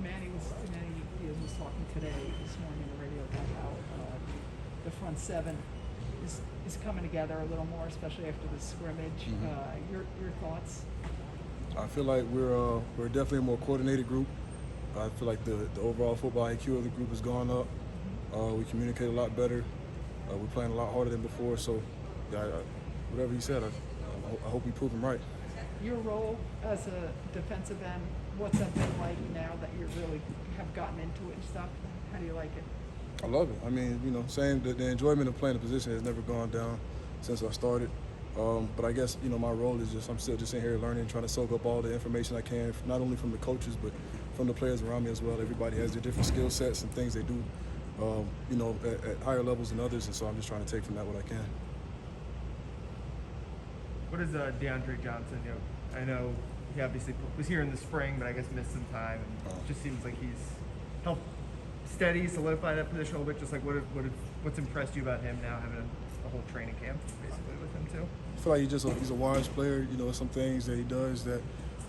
Manny was talking today, this morning on the radio about how the front seven is coming together a little more, especially after the scrimmage. Your thoughts? I feel like we're definitely a more coordinated group. I feel like the overall football IQ of the group has gone up. We communicate a lot better. We're playing a lot harder than before. So, yeah, whatever he said, I hope we prove him right. Your role as a defensive end, what's that been like now that you really have gotten into it and stuff? How do you like it? I love it. I mean, saying that the enjoyment of playing the position has never gone down since I started. But I guess, my role is I'm still just in here learning, trying to soak up all the information I can, not only from the coaches, but from the players around me as well. Everybody has their different skill sets and things they do, at higher levels than others, and so I'm just trying to take from that what I can. What is Deandre Johnson? I know he obviously was here in the spring, but I guess missed some time, and it just seems like he's helped steady, solidify that position a little bit. Just like what's impressed you about him now, having a whole training camp basically with him too? I feel like he's a wise player. Some things that he does that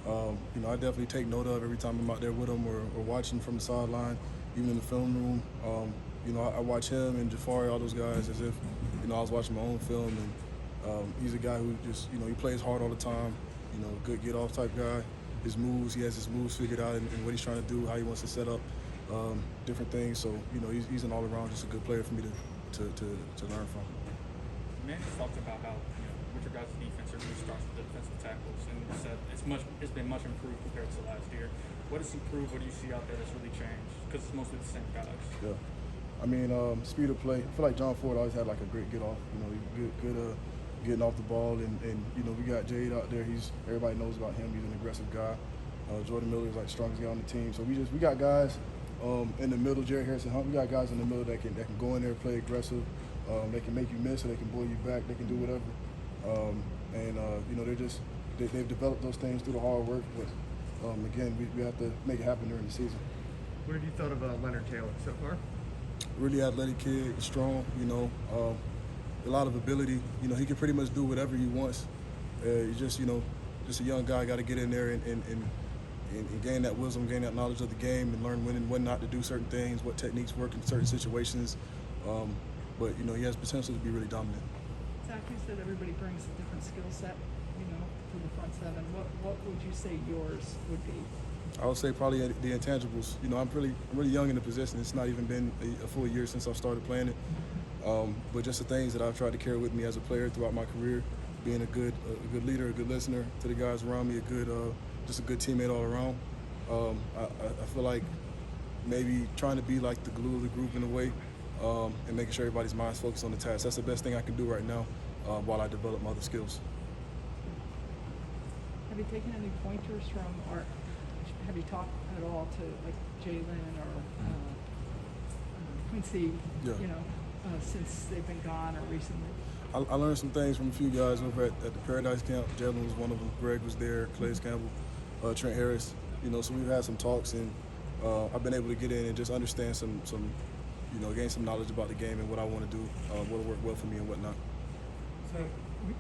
I definitely take note of every time I'm out there with him or watching from the sideline, even in the film room. I watch him and Jafari, all those guys, as if I was watching my own film. And he's a guy who just he plays hard all the time. Good get off type guy. His moves, he has his moves figured out and what he's trying to do, how he wants to set up different things. So he's an all around just a good player for me to learn from. Manny talked about how with your guys' defense, it really starts with the defensive tackles, and you said it's been much improved compared to last year. What has improved? What do you see out there that's really changed? Because it's mostly the same guys. Yeah, I mean, speed of play. I feel like John Ford always had like a great get off. Good getting off the ball, and we got Jade out there. Everybody knows about him. He's an aggressive guy. Jordan Miller is like the strongest guy on the team. So we got guys in the middle. Jared Harrison Hunt. We got guys in the middle that can go in there, play aggressive. They can make you miss, or they can blow you back. They can do whatever. They've developed those things through the hard work. But again, we have to make it happen during the season. What have you thought of Leonard Taylor so far? Really athletic kid, strong. A lot of ability. He can pretty much do whatever he wants. He's just a young guy. Got to get in there and gain that wisdom, gain that knowledge of the game, and learn when and when not to do certain things, what techniques work in certain situations. But he has potential to be really dominant. Zach, you said everybody brings a different skill set, to the front seven. What would you say yours would be? I would say probably the intangibles. I'm really young in the position. It's not even been a full year since I started playing it. But just the things that I've tried to carry with me as a player throughout my career, being a good leader, a good listener to the guys around me, just a good teammate all around. I feel like maybe trying to be like the glue of the group in a way, and making sure everybody's mind's focused on the task. That's the best thing I can do right now while I develop my other skills. Have you taken any pointers from, or have you talked at all to like Jalen or Quincy, since they've been gone or recently? I learned some things from a few guys over at the Paradise Camp. Jalen was one of them. Greg was there. Calais Campbell, Trent Harris. So we've had some talks, and I've been able to get in and just understand some gain some knowledge about the game and what I want to do, what'll work well for me and whatnot. So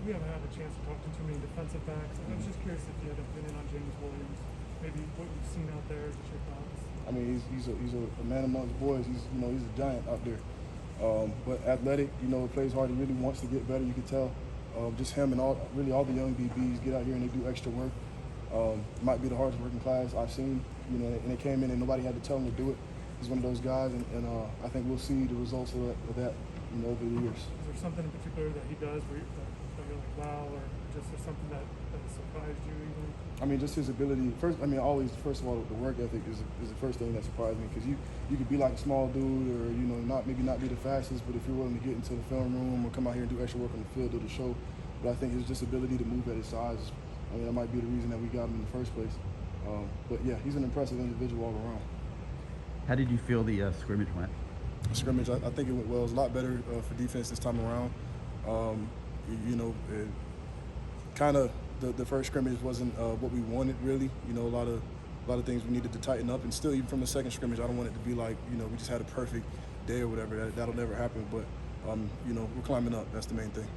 we haven't had a chance to talk to too many defensive backs. I was just curious if you had an opinion on James Williams, maybe what you've seen out there, just your thoughts. I mean, he's a man amongst boys. He's a giant out there. But athletic, plays hard. He really wants to get better. You can tell. Just him and all the young DBs get out here and they do extra work. Might be the hardest working class I've seen. And they came in and nobody had to tell him to do it. He's one of those guys, and I think we'll see the results of that, over the years. Is there something in particular that he does where you're like, wow, or just there's something that surprised you even? I mean, just his ability. First of all, the work ethic is the first thing that surprised me, because you could be like a small dude or maybe not be the fastest, but if you're willing to get into the film room or come out here and do extra work on the field or the show, but I think his just ability to move at his size. That might be the reason that we got him in the first place. But yeah, he's an impressive individual all around. How did you feel the scrimmage went? Scrimmage, I think it went well. It was a lot better for defense this time around. Kind of the first scrimmage wasn't what we wanted really. A lot of things we needed to tighten up, and still even from the second scrimmage, I don't want it to be like we just had a perfect day or whatever. That'll never happen. But we're climbing up. That's the main thing.